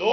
2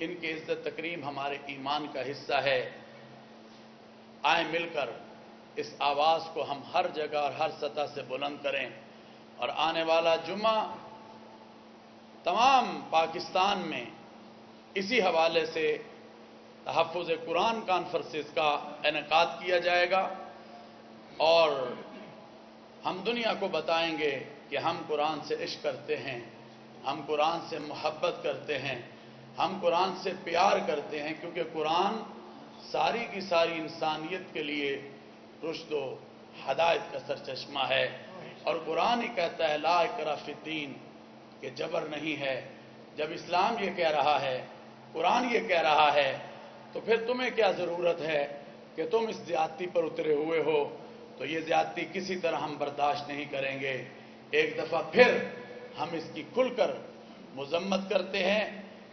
ان کی عزت تکریم ہمارے ایمان کا حصہ ہے. آئیں مل کر اس آواز کو ہم ہر جگہ اور ہر سطح سے بلند کریں، اور آنے والا جمعہ تمام پاکستان میں اسی حوالے سے تحفظ قرآن کانفرنسز کا انعقاد کیا جائے گا، اور ہم دنیا کو بتائیں گے کہ ہم قرآن سے عشق کرتے ہیں، ہم قرآن سے محبت کرتے ہیں، ہم قرآن سے پیار کرتے ہیں، کیونکہ قرآن ساری کی ساری انسانیت کے لیے رشد و ہدایت کا سرچشمہ ہے. اور قرآن ہی کہتا ہے لا اکراہ فی الدین، کہ جبر نہیں ہے. جب اسلام یہ کہہ رہا ہے، قرآن یہ کہہ رہا ہے، تو پھر تمہیں کیا ضرورت ہے کہ تم اس زیادتی پر اترے ہوئے ہو؟ تو یہ زیادتی کسی طرح ہم برداشت نہیں کریں گے. ایک دفعہ پھر ہم اس کی کھل کر مذمت کرتے ہیں،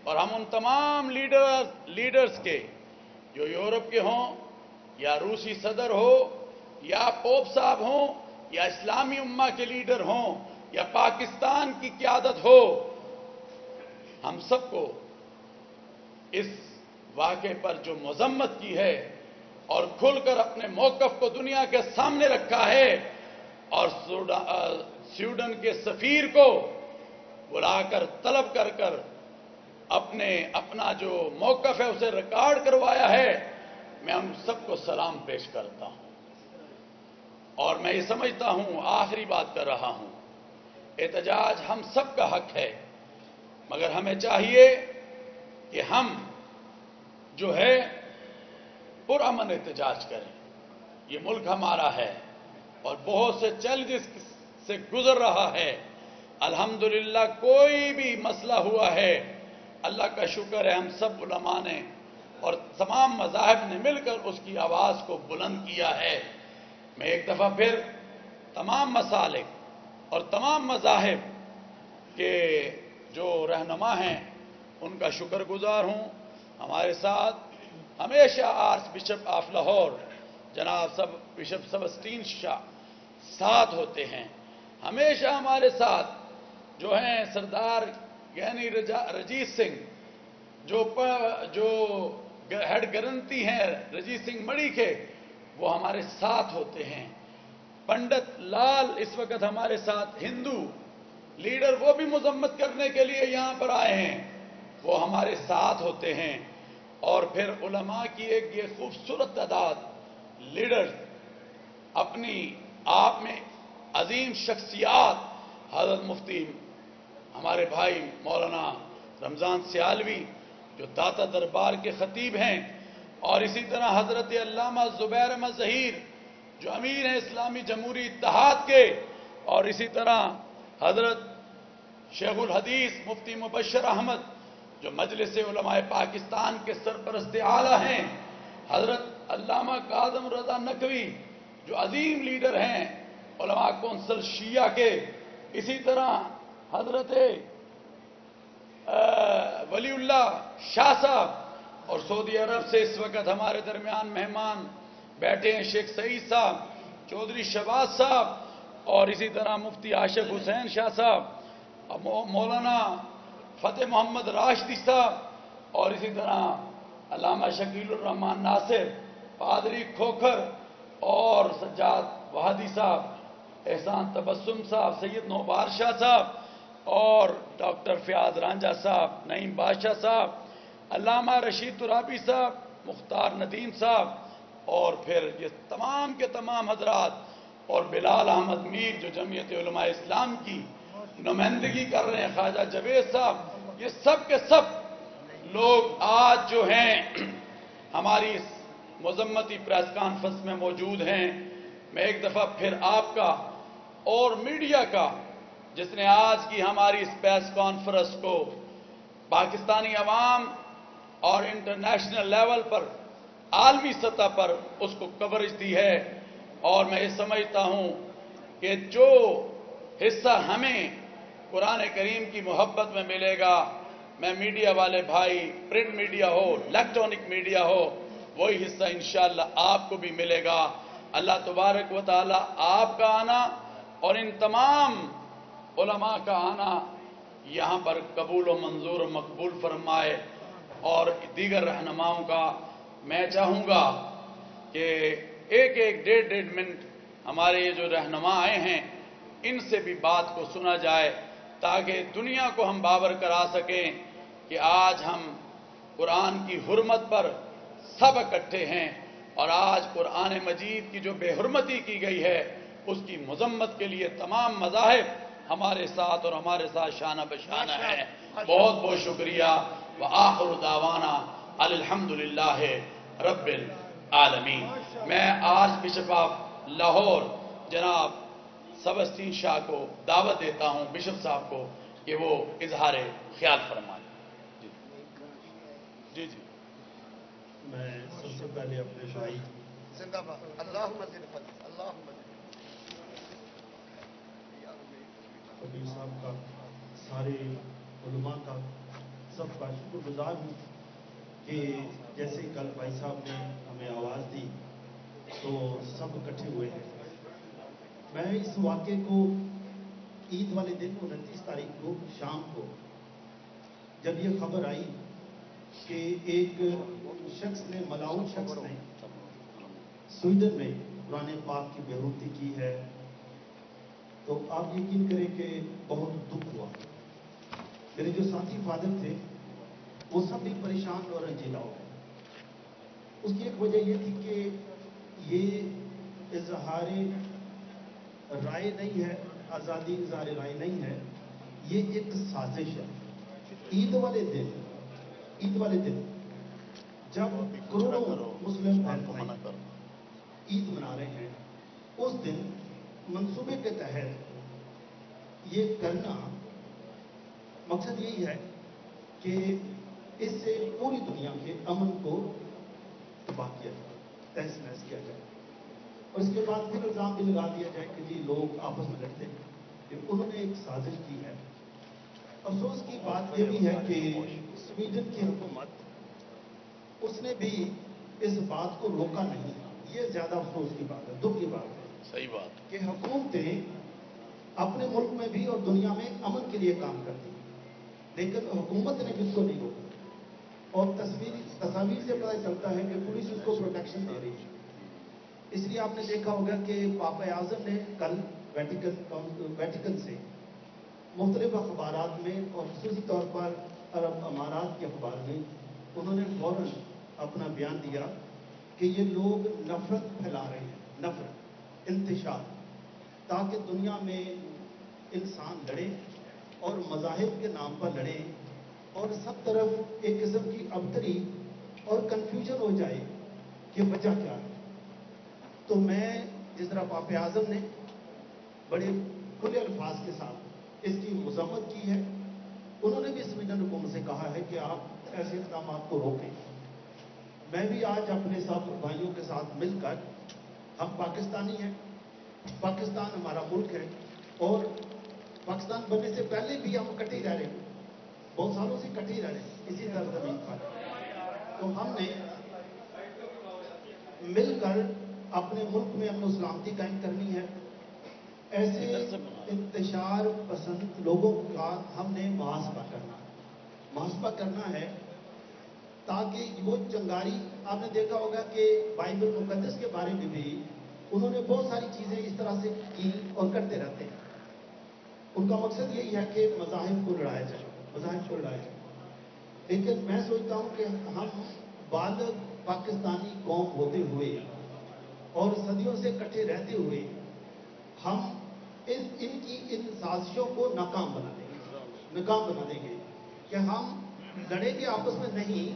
اور ہم ان تمام لیڈرز کے، جو یورپ کے ہوں یا روسی صدر ہو یا پوپ صاحب ہوں یا اسلامی امہ کے لیڈر ہوں یا پاکستان کی قیادت ہو، ہم سب کو اس واقعے پر جو مذمت کی ہے اور کھل کر اپنے موقف کو دنیا کے سامنے رکھا ہے، اور سویڈن کے سفیر کو بلا کر طلب کر کر اپنا جو موقف ہے اسے ریکارڈ کروایا ہے، میں ان سب کو سلام پیش کرتا ہوں. اور میں یہ سمجھتا ہوں، آخری بات کر رہا ہوں، احتجاج ہم سب کا حق ہے، مگر ہمیں چاہیے کہ ہم جو ہے پرامن احتجاج کریں. یہ ملک ہمارا ہے اور بہت سے چیلنجز سے گزر رہا ہے. الحمدللہ کوئی بھی مسئلہ ہوا ہے، اللہ کا شکر ہے، ہم سب علماء نے اور تمام مذاہب نے مل کر اس کی آواز کو بلند کیا ہے. میں ایک دفعہ پھر تمام مسالک اور تمام مذاہب کے جو رہنما ہیں ان کا شکر گزار ہوں. ہمارے ساتھ ہمیشہ آرچ بشپ آف لاہور جناب بشپ سبسٹین شاہ ساتھ ہوتے ہیں، ہمیشہ ہمارے ساتھ جو ہیں سردار یعنی رجیت سنگھ جو ہیڈ گرنتی ہیں رجیت سنگھ مڑی کے، وہ ہمارے ساتھ ہوتے ہیں. پنڈت لال اس وقت ہمارے ساتھ ہندو لیڈر، وہ بھی مذمت کرنے کے لیے یہاں پر آئے ہیں، وہ ہمارے ساتھ ہوتے ہیں. اور پھر علماء کی ایک یہ خوبصورت تعداد لیڈرز اپنی آپ میں عظیم شخصیات، حضرت مفتی ہمارے بھائی مولانا رمضان سیالوی جو داتا دربار کے خطیب ہیں، اور اسی طرح حضرت علامہ زبیر احمد ظہیر جو امیر ہیں اسلامی جمہوری اتحاد کے، اور اسی طرح حضرت شیخ الحدیث مفتی مبشر احمد جو مجلس علماء پاکستان کے سرپرست اعلیٰ ہیں، حضرت علامہ کاظم رضا نقوی جو عظیم لیڈر ہیں علماء کونسل شیعہ کے، اسی طرح حضرت ولی اللہ شاہ صاحب، اور سعودی عرب سے اس وقت ہمارے درمیان مہمان بیٹھے ہیں شیخ سعید صاحب، چودھری شہباز صاحب، اور اسی طرح مفتی عاشق حسین شاہ صاحب، مولانا فتح محمد راشدی صاحب، اور اسی طرح علامہ شکیل الرحمان ناصر، پادری کھوکھر اور سجاد وہادی صاحب، احسان تبسم صاحب، سید نوبار شاہ صاحب، اور ڈاکٹر فیاض رانجھا صاحب، نعیم بادشاہ صاحب، علامہ رشید ترابی صاحب، مختار ندیم صاحب، اور پھر یہ تمام کے تمام حضرات، اور بلال احمد میر جو جمعیت علماء اسلام کی نمائندگی کر رہے ہیں، خواجہ جاوید صاحب، یہ سب کے سب لوگ آج جو ہیں ہماری اس مذمتی پریس کانفرنس میں موجود ہیں. میں ایک دفعہ پھر آپ کا اور میڈیا کا، جس نے آج کی ہماری اس پریس کانفرنس کو پاکستانی عوام اور انٹرنیشنل لیول پر عالمی سطح پر اس کو کوریج دی ہے، اور میں یہ سمجھتا ہوں کہ جو حصہ ہمیں قرآن کریم کی محبت میں ملے گا، میں میڈیا والے بھائی، پرنٹ میڈیا ہو، الیکٹرانک میڈیا ہو، وہی حصہ انشاءاللہ آپ کو بھی ملے گا. اللہ تبارک و تعالی آپ کا آنا اور ان تمام علماء کا آنا یہاں پر قبول و منظور و مقبول فرمائے. اور دیگر رہنماؤں کا میں چاہوں گا کہ ایک ایک ڈیڑھ منٹ ہمارے یہ جو رہنما آئے ہیں ان سے بھی بات کو سنا جائے تاکہ دنیا کو ہم باور کرا سکیں کہ آج ہم قرآن کی حرمت پر سب اکٹھے ہیں اور آج قرآن مجید کی جو بے حرمتی کی گئی ہے اس کی مذمت کے لیے تمام مذاہب ہمارے ساتھ اور ہمارے ساتھ شانہ بشانہ ہیں. بہت بہت شکریہ. وآخر دعوانا الحمدللہ رب العالمین. میں آج بشپ آف لاہور جناب سبستین شاہ کو دعوت دیتا ہوں، بشپ صاحب کو، کہ وہ اظہار خیال فرمائیں. جی جی. میں سب سے پہلے اپنے بھائی زندہ باد اللہم زد اللہم کبیر صاحب کا، سارے علماء کا، سب کا شکر گزار ہوں کہ جیسے کل بھائی صاحب نے ہمیں آواز دی تو سب اکٹھے ہوئے ہیں. میں اس واقعے کو عید والے دن 29 تاریخ کو شام کو جب یہ خبر آئی کہ ایک شخص نے، ملاؤ شخص نے سویڈن میں قرآن پاک کی بے حرمتی کی ہے، تو آپ یقین کریں کہ بہت دکھ ہوا. میرے جو ساتھی فادر تھے وہ سب بھی پریشان اور رنجیدہ ہو گئے. اس کی ایک وجہ یہ تھی کہ یہ اظہار رائے نہیں ہے، آزادی اظہار رائے نہیں ہے، یہ ایک سازش ہے. عید والے دن جب کروڑوں مسلم بہن بھائی عید منا رہے ہیں، اس دن منصوبے کے تحت یہ کرنا، مقصد یہی ہے کہ اس سے پوری دنیا کے امن کو تباہ کیا جائے، تہس نہس کیا جائے، اور اس کے بعد پھر الزام بھی لگا دیا جائے کہ جی لوگ آپس میں لڑتے ہیں. کہ انہوں نے ایک سازش کی ہے. افسوس کی بات یہ بھی ہے کہ سویڈن کی حکومت، اس نے بھی اس بات کو روکا نہیں. یہ زیادہ افسوس کی بات ہے، دکھ کی بات ہے. صحیح بات. کہ حکومتیں اپنے ملک میں بھی اور دنیا میں امن کے لیے کام کرتی ہیں، لیکن حکومت نے بھی اس کو نہیں روکا. اور تصاویر سے پتہ چلتا ہے کہ پولیس اس کو پروٹیکشن دے رہی ہے. اس لیے آپ نے دیکھا ہوگا کہ پاپا اعظم نے کل ویٹیکن سے مختلف اخبارات میں اور خصوصی طور پر عرب امارات کے اخبار میں انہوں نے فوراً اپنا بیان دیا کہ یہ لوگ نفرت پھیلا رہے ہیں، نفرت، انتشار، تاکہ دنیا میں انسان لڑے اور مذاہب کے نام پر لڑے اور سب طرف ایک قسم کی ابتری اور کنفیوژن ہو جائے کہ وجہ کیا ہے. تو میں جس طرح پاپ اعظم نے بڑے کھلے الفاظ کے ساتھ اس کی مذمت کی ہے، انہوں نے بھی سویڈن حکومت سے کہا ہے کہ آپ ایسے اقدامات کو روکیں. میں بھی آج اپنے سب بھائیوں کے ساتھ مل کر، ہم پاکستانی ہیں، پاکستان ہمارا ملک ہے، اور پاکستان بننے سے پہلے بھی ہم اکٹھے ہی رہ رہے ہیں، بہت سالوں سے اکٹھے ہی رہ رہے ہیں اسی سرزمین پر. تو ہم نے مل کر اپنے ملک میں امن و سلامتی قائم کرنی ہے. ایسے انتشار پسند لوگوں کا ہم نے محاسبہ کرنا ہے تاکہ وہ چنگاری. آپ نے دیکھا ہوگا کہ بائبل مقدس کے بارے میں بھی انہوں نے بہت ساری چیزیں اس طرح سے کی اور کرتے رہتے ہیں. ان کا مقصد یہی ہے کہ مذاہب کو لڑایا جائے. لیکن میں سوچتا ہوں کہ ہم بالغ پاکستانی قوم ہوتے ہوئے اور صدیوں سے اکٹھے رہتے ہوئے ہم ان سازشوں کو ناکام بنا دیں گے کہ ہم لڑیں گے آپس میں نہیں،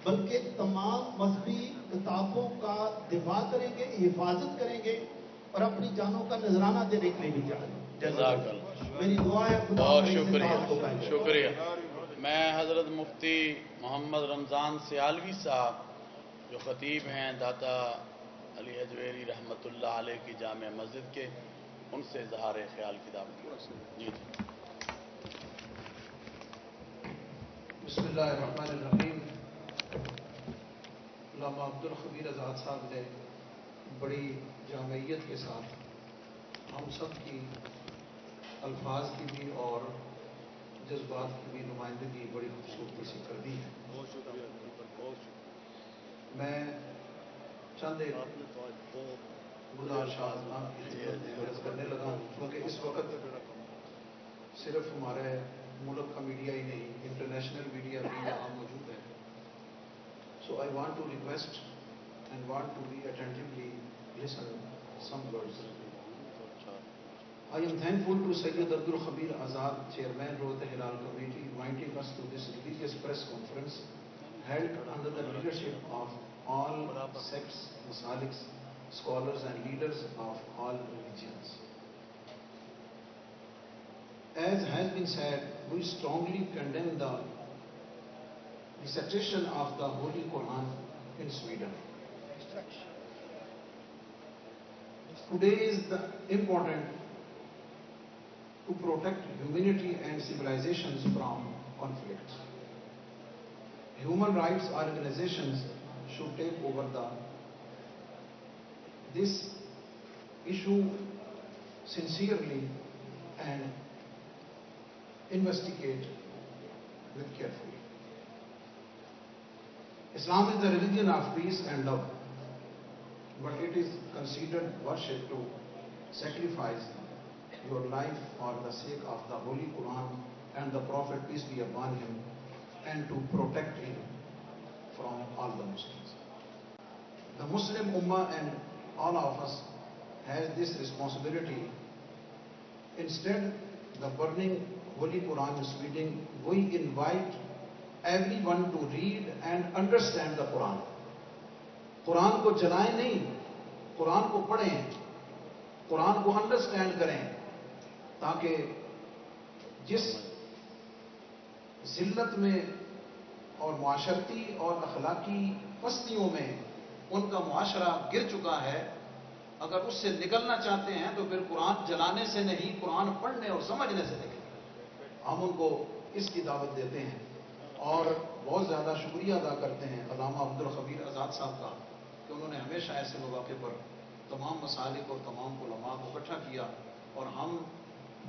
بلکہ تمام مذہبی کتابوں کا دفاع کریں گے، حفاظت کریں گے اور اپنی جانوں کا نذرانہ دینے کے لیے بھی جائیں. میری دعا ہے خدا بہت ہمیں اس اتحاد کو قائم شکریہ. رکھے. شکریہ. میں حضرت مفتی محمد رمضان سیالوی صاحب جو خطیب ہیں داتا علی حجویری رحمۃ اللہ علیہ کی جامع مسجد کے، ان سے اظہار خیال کی دعوت. جی جی. بسم اللہ الرحمن الرحیم. علامہ عبد الخبیر آزاد صاحب نے بڑی جامعیت کے ساتھ ہم سب کی الفاظ کی بھی اور جذبات کی بھی نمائندگی بڑی خوبصورتی سے کر دی ہے. میں چند ایک گزارشات آپ کی خدمت میں عرض کرنے لگا ہوں، کیونکہ اس وقت صرف ہمارے ملک کا میڈیا ہی نہیں، انٹرنیشنل میڈیا بھی یہاں موجود ہے. So I want to request and want to be attentively listen some words. I am thankful to Sayyid Abdul Khabir Azad, Chairman Rote Hilal Committee, inviting us to this religious press conference held under the leadership of all sects, masaliks, scholars and leaders of all religions. As has been said, we strongly condemn the recitation of the Holy Quran in Sweden. Today is important to protect humanity and civilizations from conflict. Human rights organizations should take over this issue sincerely and investigate with carefully. Islam is the religion of peace and love, but it is considered worship to sacrifice your life for the sake of the Holy Quran and the Prophet, peace be upon him, and to protect him from all the Muslims. The Muslim Ummah and all of us has this responsibility. Instead, the burning Holy Quran in Sweden, we invite everyone to read and understand the Quran. قرآن کو جلائیں نہیں، قرآن کو پڑھیں، قرآن کو understand کریں، تاکہ جس ذلت میں اور معاشرتی اور اخلاقی پستیوں میں ان کا معاشرہ گر چکا ہے، اگر اس سے نکلنا چاہتے ہیں تو پھر قرآن جلانے سے نہیں، قرآن پڑھنے اور سمجھنے سے نکلیں. ہم ان کو اس کی دعوت دیتے ہیں اور بہت زیادہ شکریہ ادا کرتے ہیں علامہ عبدالخبیر آزاد صاحب کا کہ انہوں نے ہمیشہ ایسے مواقع پر تمام مسالک اور تمام علماء کو اکٹھا کیا. اور ہم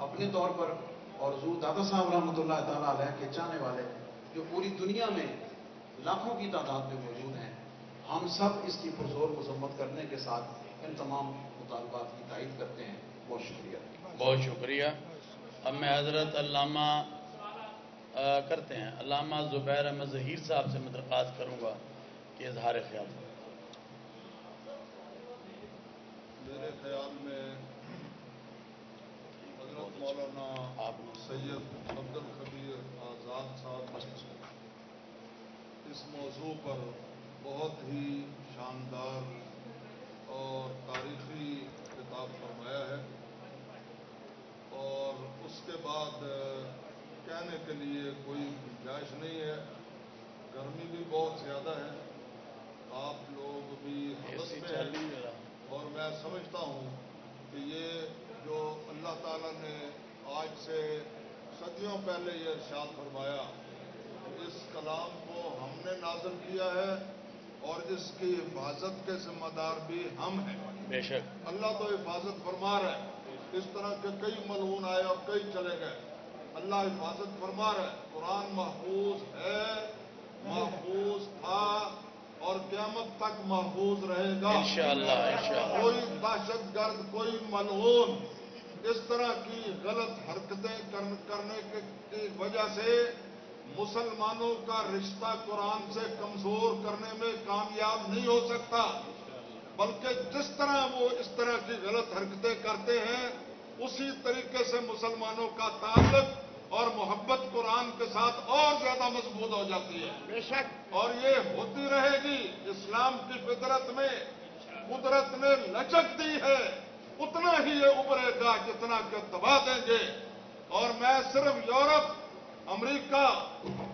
اپنے طور پر اور حضور دادا صاحب رحمۃ اللہ تعالیٰ علیہ کے چاہنے والے جو پوری دنیا میں لاکھوں کی تعداد میں موجود ہیں، ہم سب اس کی پرزور مذمت کرنے کے ساتھ ان تمام مطالبات کی تائید کرتے ہیں. بہت شکریہ. بہت شکریہ. اب میں حضرت علامہ کرتے ہیں علامہ زبیر احمد ظہیر صاحب سے میں درخواست کروں گا کہ اظہار خیال. میرے خیال میں حضرت مولانا سید عبدالخبیر آزاد صاحب اس موضوع پر بہت ہی شاندار اور تاریخی خطاب فرمایا ہے، اور اس کے بعد کہنے کے لیے کوئی گنجائش نہیں ہے. گرمی بھی بہت زیادہ ہے، آپ لوگ بھی حدث میں ہیں، اور میں سمجھتا ہوں کہ یہ جو اللہ تعالیٰ نے آج سے صدیوں پہلے یہ ارشاد فرمایا، اس کلام کو ہم نے نازل کیا ہے اور اس کی حفاظت کے ذمہ دار بھی ہم ہیں. بے شک اللہ تو حفاظت فرما رہا ہے. اس طرح کے کئی ملعون آئے اور کئی چلے گئے، اللہ حفاظت فرما رہا ہے. قرآن محفوظ ہے، محفوظ تھا اور قیامت تک محفوظ رہے گا انشاءاللہ. انشاءاللہ. کوئی دہشت گرد، کوئی ملعون اس طرح کی غلط حرکتیں کرنے کی وجہ سے مسلمانوں کا رشتہ قرآن سے کمزور کرنے میں کامیاب نہیں ہو سکتا، بلکہ جس طرح وہ اس طرح کی غلط حرکتیں کرتے ہیں اسی طریقے سے مسلمانوں کا تعلق اور محبت قرآن کے ساتھ اور زیادہ مضبوط ہو جاتی ہے. بے شک. اور یہ ہوتی رہے گی. اسلام کی فطرت میں قدرت نے لچک دی ہے، اتنا ہی یہ ابھرے گا جتنا کہ دبا دیں گے. اور میں صرف یورپ، امریکہ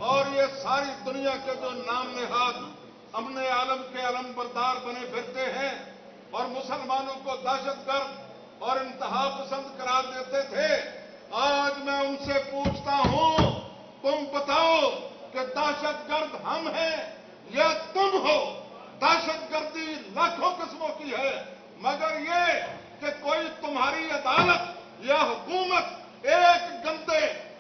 اور یہ ساری دنیا کے جو نام نہاد امن عالم کے علم بردار بنے پھرتے ہیں اور مسلمانوں کو دہشت گرد اور انتہا پسند قرار دیتے تھے، آج میں ان سے پوچھتا ہوں، تم بتاؤ کہ دہشت گرد ہم ہیں یا تم ہو؟ دہشت گردی لاکھوں قسموں کی ہے، مگر یہ کہ کوئی تمہاری عدالت یا حکومت ایک گندے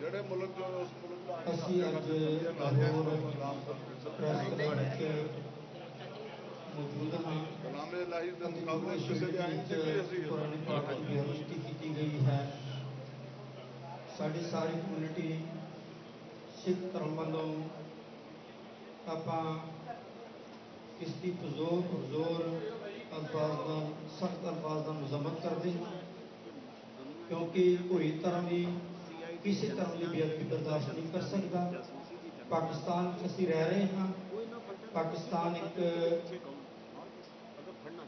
ਜਿਹੜੇ ਮੁਲਕ ਜੋ ਉਸ ਮੁਲਕ ਅਸੀਂ ਅੱਜ ਪ੍ਰੈਸ ਕਲੱਬ ਵਿੱਚ ਮੌਜੂਦ ਹਾਂ। ਗੁਲਾਮੇ ਇਲਾਹੀ ਦੇ ਮੁਕਾਬਲੇ ਕਿਸੇ ਦੇ ਆਈਨ ਤੇ ਵੀ ਅਸੀਂ ਕੁਰਾਨ ਪਾਕ ਦੀ ਬੇਨਤੀ ਕੀਤੀ ਗਈ ਹੈ। ਸਾਡੀ ਸਾਰੀ ਕਮਿਊਨਿਟੀ ਸਿੱਖ ਧਰਮ ਵੱਲੋਂ ਆਪਾਂ ਇਸ ਦੀ ਪੁਰਜ਼ੋਰ ਅਲਫਾਜ਼ ਨਾਲ, ਸਖਤ ਅਲਫਾਜ਼ ਨਾਲ ਮਜ਼ਮਤ ਕਰਦੇ ਹਾਂ, ਕਿਉਂਕਿ ਕੋਈ ਧਰਮ ਵੀ ਕਿਸੇ ਧਰਮ ਦੀ ਬੇਅਦਬੀ ਬਰਦਾਸ਼ਤ ਨਹੀਂ ਕਰ ਸਕਦਾ। ਪਾਕਿਸਤਾਨ ਵਿੱਚ ਅਸੀਂ ਰਹਿ ਰਹੇ ਹਾਂ। ਪਾਕਿਸਤਾਨ ਇੱਕ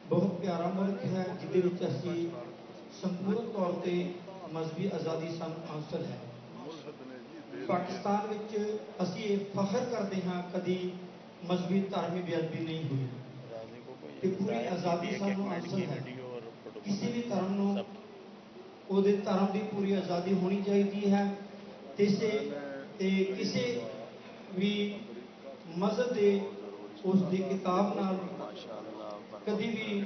ਬਹੁਤ ਪਿਆਰਾ ਮੁਲਕ ਹੈ ਜਿਹਦੇ ਵਿੱਚ ਅਸੀਂ ਸੰਪੂਰਨ ਤੌਰ ਤੇ ਮਜ਼ਹਬੀ ਆਜ਼ਾਦੀ ਸਾਨੂੰ ਹਾਸਲ ਹੈ। ਪਾਕਿਸਤਾਨ ਵਿੱਚ ਅਸੀਂ ਇਹ ਫਖਰ ਕਰਦੇ ਹਾਂ ਕਦੀ ਮਜ਼ਹਬੀ ਧਾਰਮਿਕ ਬੇਅਦਬੀ ਨਹੀਂ ਹੋਈ ਤੇ ਪੂਰੀ ਆਜ਼ਾਦੀ ਸਾਨੂੰ ਹਾਸਲ ਹੈ। ਕਿਸੇ ਵੀ ਧਰਮ ਨੂੰ ਉਹਦੇ ਧਰਮ ਦੀ ਪੂਰੀ ਆਜ਼ਾਦੀ ਹੋਣੀ ਚਾਹੀਦੀ ਹੈ ਤੇ ਕਿਸੇ ਵੀ ਮਜ਼ਹਬ ਦੇ ਉਸ ਦੀ ਕਿਤਾਬ ਨਾਲ ਕਦੀ ਵੀ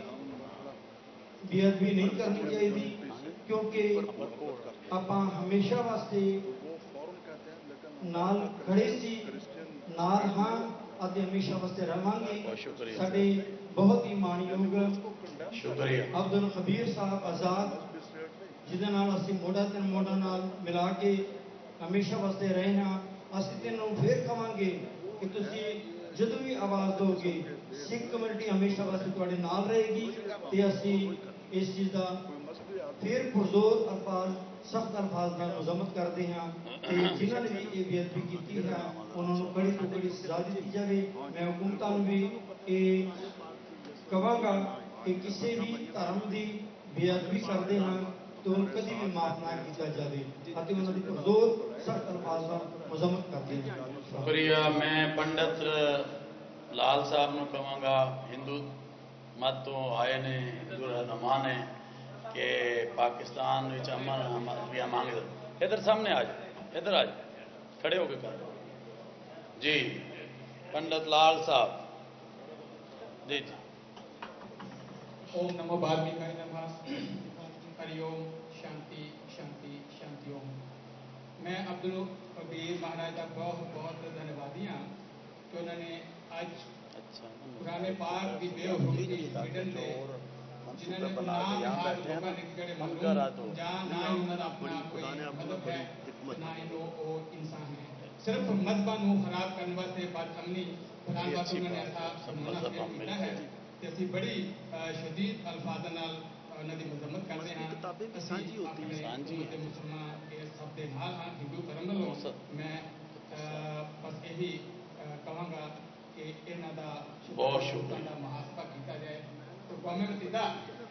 ਬੇਅਦਬੀ ਨਹੀਂ ਕਰਨੀ ਚਾਹੀਦੀ, ਕਿਉਂਕਿ ਆਪਾਂ ਹਮੇਸ਼ਾ ਵਾਸਤੇ ਨਾਲ ਖੜੇ ਸੀ, ਨਾਲ ਹਾਂ ਅਤੇ ਹਮੇਸ਼ਾ ਵਾਸਤੇ ਰਵਾਂਗੇ। ਸਾਡੇ ਬਹੁਤ ਹੀ ਮਾਣਯੋਗ ਅਬਦੁਲ ਖਬੀਰ ਸਾਹਿਬ ਆਜ਼ਾਦ, ਜਿਹਦੇ ਨਾਲ ਅਸੀਂ ਮੋਢਾ ਤੇ ਮੋਢਾ ਨਾਲ ਮਿਲਾ ਕੇ ਹਮੇਸ਼ਾ ਵਾਸਤੇ ਰਹੇ ਹਾਂ। ਅਸੀਂ ਤੈਨੂੰ ਫੇਰ ਕਵਾਂਗੇ ਕਿ ਤੁਸੀਂ ਜਦੋਂ ਵੀ ਆਵਾਜ਼ ਦਿਓਗੇ, ਸਿੱਖ ਕਮਿਊਨਿਟੀ ਹਮੇਸ਼ਾ ਵਾਸਤੇ ਤੁਹਾਡੇ ਨਾਲ ਰਹੇਗੀ ਤੇ ਅਸੀਂ ਇਸ ਚੀਜ਼ ਦਾ ਫਿਰ ਪੁਰਜ਼ੋਰ ਅਲਫਾਜ਼, ਸਖਤ ਅਲਫਾਜ਼ ਨਾਲ ਮਜ਼ਮਤ ਕਰਦੇ ਹਾਂ ਤੇ ਜਿਨ੍ਹਾਂ ਨੇ ਵੀ ਇਹ ਬੇਅਦਬੀ ਕੀਤੀ ਹੈ ਉਹਨਾਂ ਨੂੰ ਕੜੀ ਤੋਂ ਕੜੀ ਸਜ਼ਾ ਦਿੱਤੀ ਜਾਵੇ। ਮੈਂ ਹੁਕੂਮਤਾਂ ਨੂੰ ਵੀ ਇਹ ਕਹਾਂਗਾ ਕਿ ਕਿਸੇ ਵੀ ਧਰਮ ਦੀ ਬੇਅਦਬੀ ਕਰਦੇ ਹਨ تو ان کدی بھی معاف نہ کیا جائے ਅਤੇ ਉਹਨਾਂ ਦੀ ਪੁਰਜ਼ੋਰ ਸਖਤ ਅਲਫਾਜ਼ ਨਾਲ ਮਜ਼ਮਤ ਕਰਦੇ ہیں۔ شکریہ۔ میں پنڈت لال صاحب نو کہاں ہندو مت تو آئے نے، ہندو رہنما نے کہ پاکستان وچ امن بھی مانگ دے۔ ادھر سامنے آ جائے، ادھر آ جائے، کھڑے ہو کے کر جی پنڈت لال صاحب جی جی۔ اوم نمو بھارمیکائے نمہ، ہری اوم، شانتی شانتی شانتی اوم۔ میں عبدالخبیر مہاراج کا بہت بہت دھنیوادی ہاں کہ انہوں نے اج قرآن پاک کی بے حرمتی سویڈن سے جنہوں نے نام یہاں لوگوں نے جڑے معلوم جہاں نہ ہی انہوں نے اپنا کوئی مذہب ہے نہ ہی وہ انسان ہے، صرف مذہبوں کو خراب کرنے واسطے بد امنی قرآن پاک انہوں نے ایسا سمجھنا کیا ہے کہ اسی بڑی شدید الفاظ نال انہوں نے مذمت کرتے ہیں۔ اسی اپنے امت مسلمان کے سب کے نال ہاں ہندو دھرم والوں میں بس یہی کہاں گا کہ انہوں کا بہت شکریہ محاسبہ کیا جائے۔ تو قوم متحدہ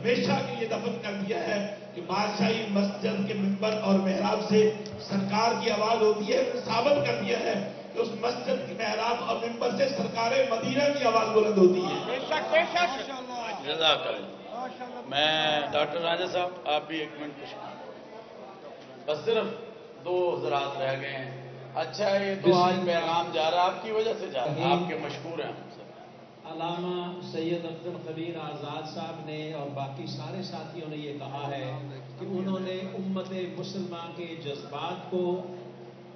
ہمیشہ کے لیے دفن کر دیا ہے کہ بادشاہی مسجد کے منبر اور محراب سے سرکار کی آواز ہوتی ہے، ثابت کر دیا ہے کہ اس مسجد کی محراب اور منبر سے سرکار مدینہ کی آواز بلند ہوتی ہے۔ جزاک اللہ۔ میں ڈاکٹر راجہ صاحب آپ بھی ایک منٹ کچھ، بس صرف 2 حضرات رہ گئے ہیں۔ اچھا یہ تو آج پیغام جا رہا آپ کی وجہ سے جا رہا، آپ کے مشکور ہیں ہم سب۔ علامہ سید عبدالخبیر آزاد صاحب نے اور باقی سارے ساتھیوں نے یہ کہا ہے کہ انہوں نے امت مسلمہ کے جذبات کو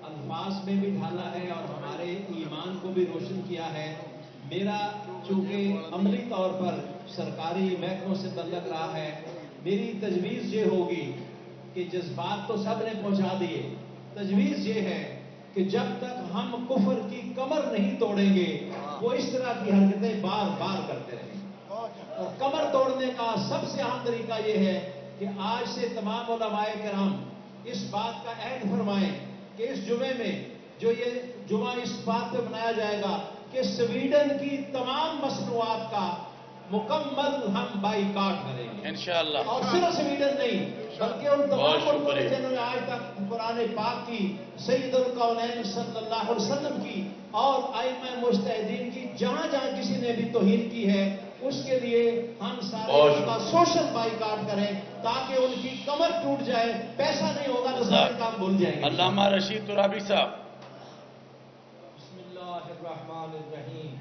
الفاظ میں بھی ڈھالا ہے اور ہمارے ایمان کو بھی روشن کیا ہے۔ میرا چونکہ عملی طور پر سرکاری محکموں سے تعلق رہا ہے، میری تجویز یہ ہوگی کہ جذبات تو سب نے پہنچا دیے، تجویز یہ ہے کہ جب تک ہم کفر کی کمر نہیں توڑیں گے وہ اس طرح کی حرکتیں بار بار کرتے رہیں گے۔ اور کمر توڑنے کا سب سے اہم طریقہ یہ ہے کہ آج سے تمام علماء کرام اس بات کا عہد فرمائیں کہ اس جمعے میں جو یہ جمعہ اس بات پہ منایا جائے گا کہ سویڈن کی تمام مصنوعات کا مکمل ہم بائیکاٹ کریں گے انشاءاللہ۔ اور صرف سویڈن نہیں بلکہ ان بہت تمام ملکوں شکریہ۔ جنہوں نے آج تک قرآن پاک کی، سید القونین صلی اللہ علیہ وسلم کی اور ائمہ مجتہدین کی جہاں جہاں کسی نے بھی توہین کی ہے اس کے لیے ہم سارے بہت اس کا سوشل بائیکاٹ کریں تاکہ ان کی کمر ٹوٹ جائے، پیسہ نہیں ہوگا تو سارے کام بھول جائیں گے۔ علامہ رشید ترابی صاحب۔ بسم اللہ الرحمن الرحیم،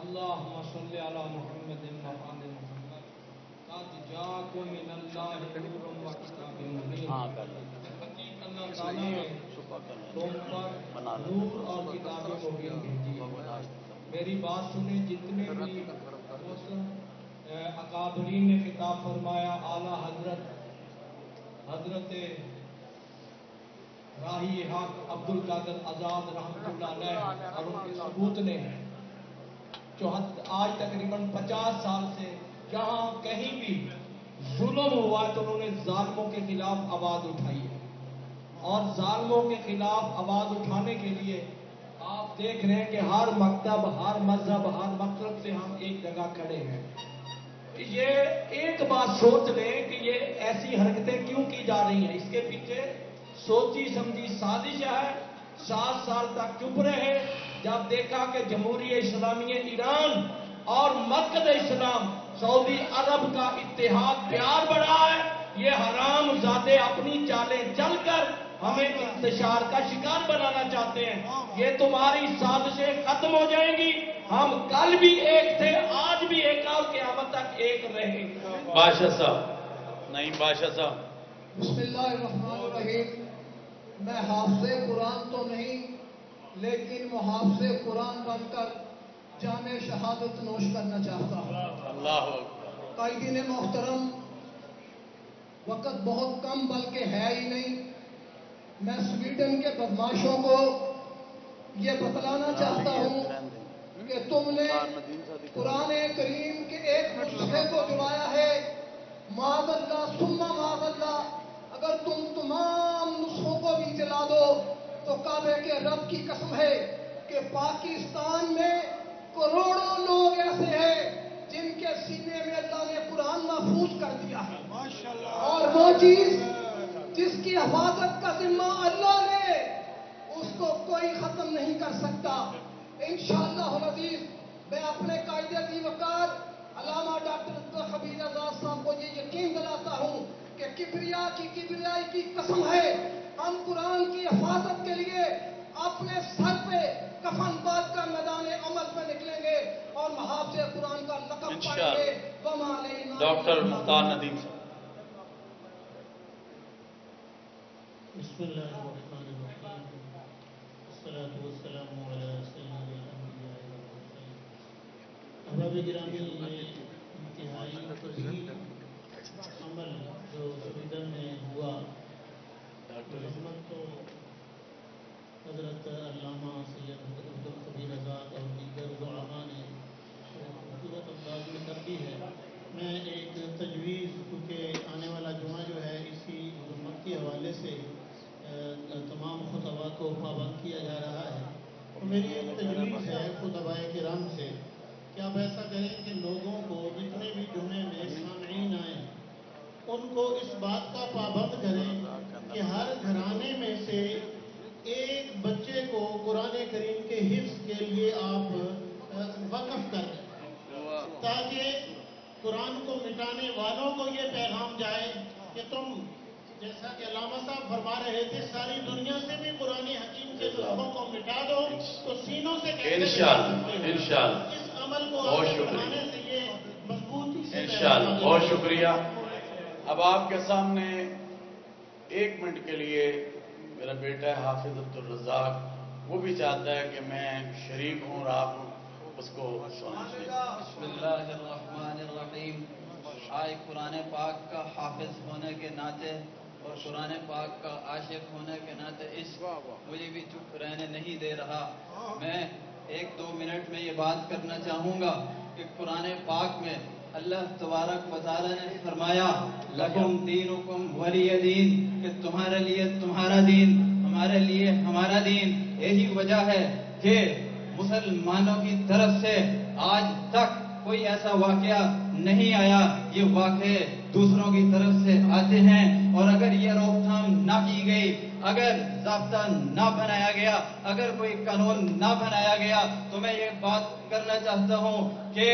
اللہم صلی علی محمد وآل محمد، قد جاءکم من اللہ نور و کتاب مبین۔ حقیقت اللہ تعالیٰ نے تم پر نور اور کتاب مبین بھیجی ہے۔ میری بات سنیں، جتنے بھی اکابرین نے خطاب فرمایا، اعلیٰ حضرت راہی حق عبد القادر آزاد رحمۃ اللہ علیہ اور ان کے ثبوت نے جو آج تقریباً 50 سال سے جہاں کہیں بھی ظلم ہوا تو انہوں نے ظالموں کے خلاف آواز اٹھائی ہے، اور ظالموں کے خلاف آواز اٹھانے کے لیے آپ دیکھ رہے ہیں کہ ہر مکتب، ہر مذہب، ہر مقصد سے ہم ایک جگہ کھڑے ہیں۔ یہ ایک بات سوچ لیں کہ یہ ایسی حرکتیں کیوں کی جا رہی ہیں، اس کے پیچھے سوچی سمجھی سازش ہے۔ 7 سال تک چپ رہے، جب دیکھا کہ جمہوریہ اسلامی ایران اور مرکز اسلام سعودی عرب کا اتحاد پیار بڑھا ہے، یہ حرام زادے اپنی چالیں چل کر ہمیں انتشار کا شکار بنانا چاہتے ہیں۔ یہ تمہاری سازشیں ختم ہو جائیں گی، ہم کل بھی ایک تھے، آج بھی ایک، اور قیامت تک ایک رہیں گے۔ بادشاہ صاحب، نعیم بادشاہ صاحب۔ بسم اللہ الرحمن الرحیم، میں حافظ قرآن تو نہیں لیکن محافظ قرآن بن کر جام شہادت نوش کرنا چاہتا ہوں۔ اللہ اکبر۔ قائدین محترم، وقت بہت کم بلکہ ہے ہی نہیں، میں سویڈن کے بدماشوں کو یہ بتلانا چاہتا ہوں کہ تم نے قرآن کریم کے ایک نسخے کو جڑایا ہے، معاذ اللہ ثم معاذ اللہ، اگر تم تمام نسخوں کو بھی جلا دو تو کعبے کے رب کی قسم ہے کہ پاکستان میں کروڑوں لوگ ایسے ہیں جن کے سینے میں اللہ نے قرآن محفوظ کر دیا ہے، اور وہ چیز جس کی حفاظت کا ذمہ اللہ نے، اس کو کوئی ختم نہیں کر سکتا۔ انشاءاللہ العزیز میں اپنے قائد ذی وقار علامہ ڈاکٹر عبدالخبیر آزاد صاحب کو یہ یقین دلاتا ہوں کہ کبریائی کی قسم ہے، ہم قرآن کی حفاظت کے لیے اپنے سر پہ کفن باندھ کر میدان عمل میں نکلیں گے اور محافظ قرآن کا لقب پائیں گے۔ وما علینا ڈاکٹر مختار ندیم صاحب۔ بسم اللہ الرحمن الرحیم، والصلاة والسلام علی سید الانبیاء والمرسلین۔ احباب گرامی، یہ انتہائی فضیل عمل جو سویڈن میں ہوا، رحمت تو حضرت علامہ سید عبدالخبیر آزاد اور دیگر علماء نے خوبصورت انداز میں کر دی ہے۔ میں ایک تجویز، کیونکہ آنے والا جمعہ جو ہے اسی مذمت کے حوالے سے تمام خطبہ کو پابند کیا جا رہا ہے، تو میری ایک تجویز ہے خطباء کرام سے کہ آپ ایسا کریں کہ لوگوں کو جتنے بھی جمعے میں سامعین آئیں ان کو اس بات کا پابند کریں کہ ہر گھرانے میں سے ایک بچے کو قرآن کریم کے حفظ کے لیے آپ وقف کر دیں، تاکہ قرآن کو مٹانے والوں کو یہ پیغام جائے کہ تم، جیسا کہ علامہ صاحب فرما رہے تھے، ساری دنیا سے بھی قرآن حکیم کے نسخوں کو مٹا دو تو سینوں سے کیسے انشاءاللہ اس عمل کو بہت آگے شکریہ، بڑھانے سے یہ مضبوطی سے انشاءاللہ بہت شکریہ۔ اب آپ کے سامنے 1 منٹ کے لیے میرا بیٹا ہے حافظ عبدالرزاق، وہ بھی چاہتا ہے کہ میں شریک ہوں اور آپ اس کو سنیں۔ بسم اللہ الرحمن الرحیم۔ آج قرآن پاک کا حافظ ہونے کے ناطے اور قرآن پاک کا عاشق ہونے کے ناطے مجھے بھی چپ رہنے نہیں دے رہا۔ میں 1-2 منٹ میں یہ بات کرنا چاہوں گا کہ قرآن پاک میں اللہ تبارک و تعالیٰ نے فرمایا لکم دینکم ولی دین، کہ تمہارے لیے تمہارا دین، ہمارے لیے ہمارا دین۔ یہی وجہ ہے کہ مسلمانوں کی طرف سے آج تک کوئی ایسا واقعہ نہیں آیا، یہ واقعے دوسروں کی طرف سے آتے ہیں، اور اگر یہ روک تھام نہ کی گئی، اگر ضابطہ نہ بنایا گیا، اگر کوئی قانون نہ بنایا گیا، تو میں یہ بات کرنا چاہتا ہوں کہ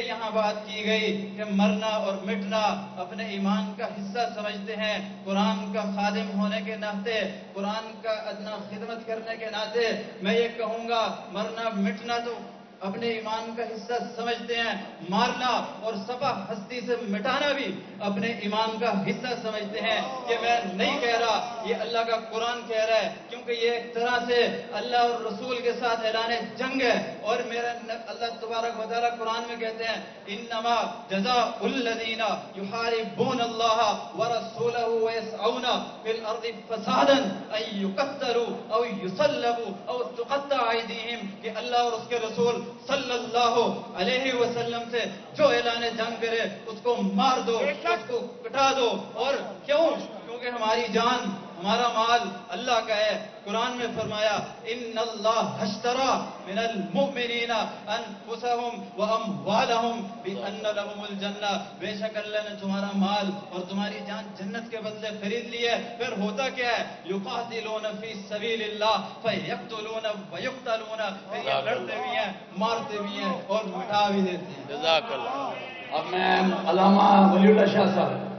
یہاں بات کی گئی کہ مرنا اور مٹنا اپنے ایمان کا حصہ سمجھتے ہیں۔ قرآن کا خادم ہونے کے ناطے، قرآن کا ادنا خدمت کرنے کے ناطے میں یہ کہوں گا، مرنا مٹنا تو اپنے ایمان کا حصہ سمجھتے ہیں، مارنا اور صفا ہستی سے مٹانا بھی اپنے ایمان کا حصہ سمجھتے ہیں۔ یہ میں نہیں کہہ رہا، یہ اللہ کا قرآن کہہ رہا ہے، کیونکہ یہ ایک طرح سے اللہ اور رسول کے ساتھ اعلان جنگ ہے۔ اور میرا اللہ تبارک و تعالیٰ قرآن میں کہتے ہیں انما جزاء الذین یحاربون اللہ ورسولہ ویسعون فی الارض فسادا ان یقتلوا او یصلبوا او تقطع ایدیہم، کہ اللہ اور اس کے رسول صلی اللہ علیہ وسلم سے جو اعلان جنگ کرے اس کو مار دو، اس کو کٹا دو۔ اور کیونکہ ہماری جان، ہمارا مال اللہ کا ہے۔ قرآن میں فرمایا ان اللہ اشترى من المؤمنین انفسهم واموالهم بان لهم الجنہ، بے شک اللہ نے تمہارا مال اور تمہاری جان جنت کے بدلے خرید لی ہے۔ پھر ہوتا کیا ہے؟ یقاتلون فی سبیل اللہ فیقتلون ویقتلون، یہ لڑتے بھی ہیں، مارتے بھی ہیں اور مٹا بھی دیتے ہیں۔ جزاک اللہ۔ اب میں علامہ ولی اللہ شاہ صاحب